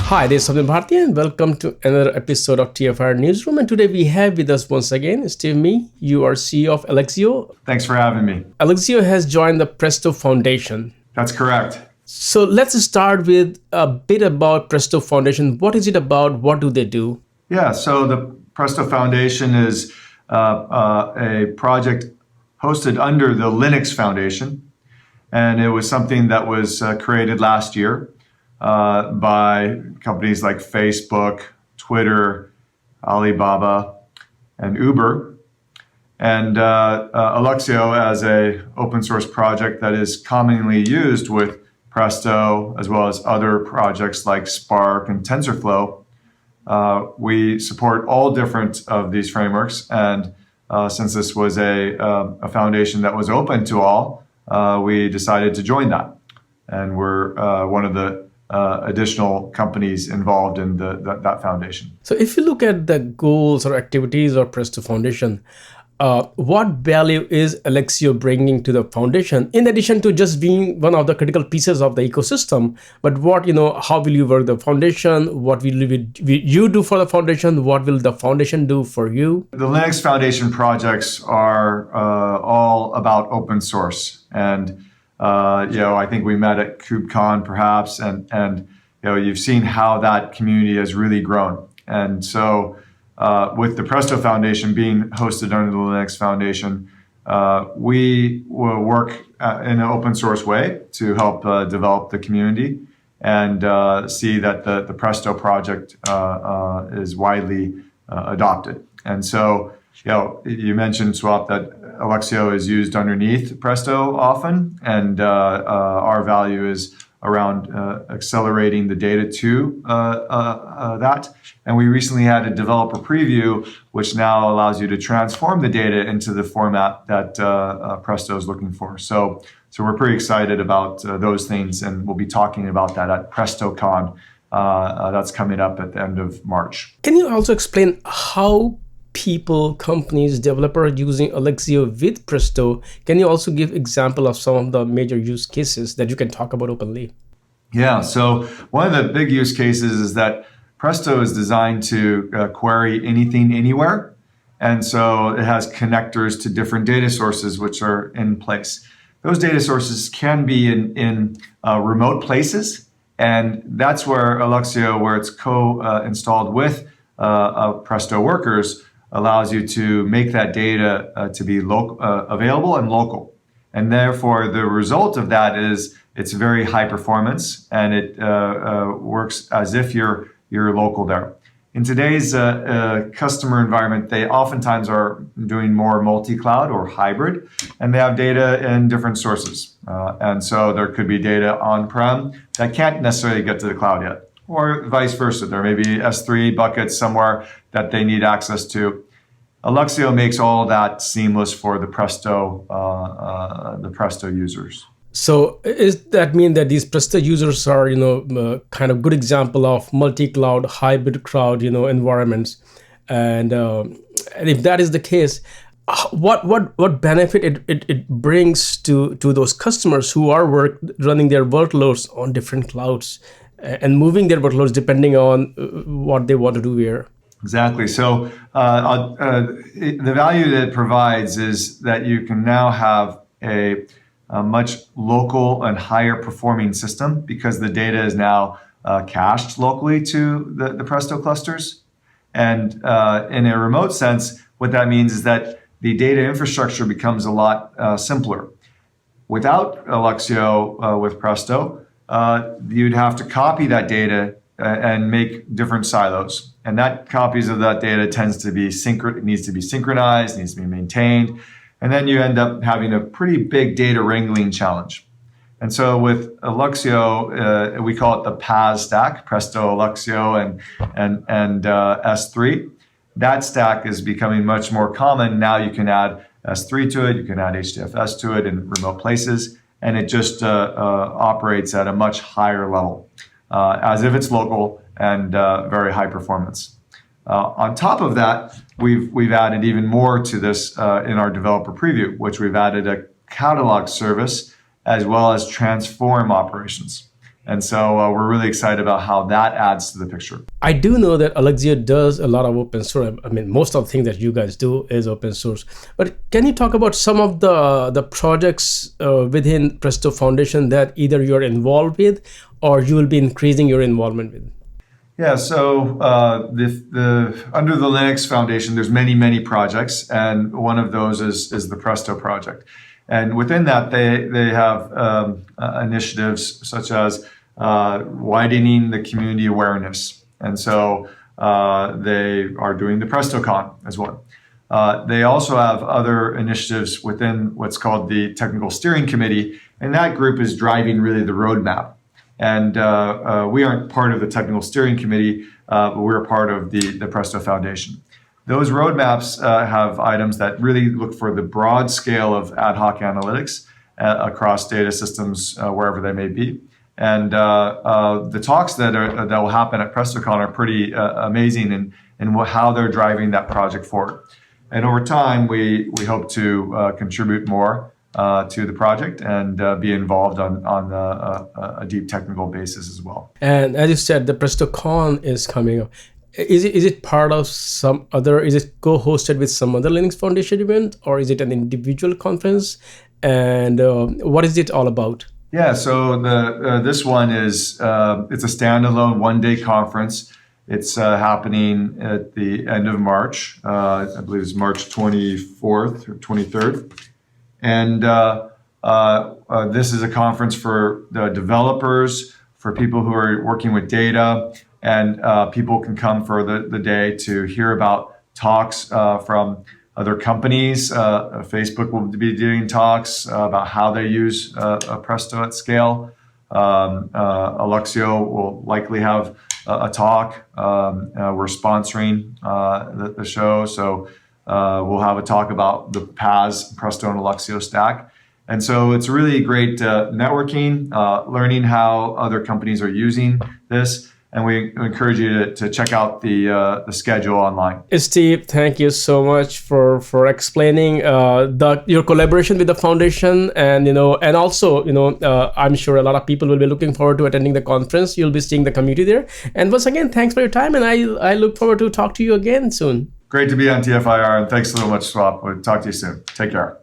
Hi, this is Sabin Bharti and welcome to another episode of TFR Newsroom. And today we have with us once again Steve Mee. You are CEO of Alluxio. Thanks for having me. Alluxio has joined the Presto Foundation. That's correct. So let's start with a bit about Presto Foundation. What is it about? What do they do? Yeah, so the Presto Foundation is a project hosted under the Linux Foundation. And it was something that was created last year by companies like Facebook, Twitter, Alibaba, and Uber. And Alluxio as a open source project that is commonly used with Presto, as well as other projects like Spark and TensorFlow. We support all different of these frameworks. And since this was a foundation that was open to all, we decided to join that. And we're one of the additional companies involved in that foundation. So if you look at the goals or activities of Presto Foundation, what value is Alluxio bringing to the foundation, in addition to just being one of the critical pieces of the ecosystem? But how will you work the foundation? What will you do for the foundation? What will the foundation do for you? The Linux Foundation projects are all about open source. And I think we met at KubeCon perhaps, and you've seen how that community has really grown. And so with the Presto Foundation being hosted under the Linux Foundation, we will work in an open source way to help develop the community and see that the Presto project is widely adopted. And so, you mentioned, Swap, that Alluxio is used underneath Presto often, and our value is around accelerating the data to that. And we recently had a developer preview, which now allows you to transform the data into the format that Presto is looking for. So we're pretty excited about those things, and we'll be talking about that at PrestoCon. That's coming up at the end of March. Can you also explain how people, companies, developers using Alluxio with Presto? Can you also give example of some of the major use cases that you can talk about openly? Yeah, so one of the big use cases is that Presto is designed to query anything, anywhere. And so it has connectors to different data sources which are in place. Those data sources can be in remote places. And that's where Alluxio, where it's co-installed with Presto workers, allows you to make that data to be available and local. And therefore, the result of that is it's very high performance, and it works as if you're local there. In today's customer environment, they oftentimes are doing more multi-cloud or hybrid, and they have data in different sources. And so there could be data on-prem that can't necessarily get to the cloud yet, or vice versa. There may be S3 buckets somewhere that they need access to. Alluxio makes all that seamless for the Presto users. So does that mean that these Presto users are, kind of good example of multi-cloud, hybrid cloud, environments? And if that is the case, what benefit it brings to those customers who are running their workloads on different clouds and moving their workloads depending on what they want to do here? Exactly. So the value that it provides is that you can now have a much local and higher performing system because the data is now cached locally to the Presto clusters. And in a remote sense, what that means is that the data infrastructure becomes a lot simpler. Without Alluxio with Presto, you'd have to copy that data and make different silos. And that copies of that data needs to be synchronized, needs to be maintained. And then you end up having a pretty big data wrangling challenge. And so with Alluxio, we call it the PaaS stack, Presto, Alluxio, and S3. That stack is becoming much more common. Now you can add S3 to it, you can add HDFS to it in remote places, and it just operates at a much higher level, as if it's local and very high performance. On top of that, we've added even more to this in our developer preview, which we've added a catalog service as well as transform operations. And so we're really excited about how that adds to the picture. I do know that Alluxio does a lot of open source. I mean, most of the things that you guys do is open source. But can you talk about some of the projects within Presto Foundation that either you're involved with or you will be increasing your involvement with? Yeah, so under the Linux Foundation, there's many projects, and one of those is the Presto project. And within that, they have initiatives such as widening the community awareness. And so they are doing the PrestoCon as well. They also have other initiatives within what's called the Technical Steering Committee, and that group is driving really the roadmap. And we aren't part of the Technical Steering Committee, but we're part of the Presto Foundation. Those roadmaps have items that really look for the broad scale of ad hoc analytics across data systems, wherever they may be. And the talks that will happen at PrestoCon are pretty amazing in how they're driving that project forward. And over time, we hope to contribute more to the project and be involved on a deep technical basis as well. And as you said, the PrestoCon is coming up. Is it part of some other, is it co-hosted with some other Linux Foundation event, or is it an individual conference? And what is it all about? Yeah, so this one is, it's a standalone one-day conference. It's happening at the end of March. I believe it's March 24th or 23rd. And this is a conference for the developers, for people who are working with data, and people can come for the day to hear about talks from other companies. Facebook will be doing talks about how they use Presto at scale. Alluxio will likely have a talk. We're sponsoring the show, so we'll have a talk about the PaaS, Presto and Alluxio stack. And so it's really great networking, learning how other companies are using this. And we encourage you to check out the schedule online. Steve, thank you so much for explaining your collaboration with the foundation, and also I'm sure a lot of people will be looking forward to attending the conference. You'll be seeing the community there. And once again, thanks for your time, and I look forward to talk to you again soon. Great to be on TFIR, and thanks so much, Swap. We'll talk to you soon. Take care.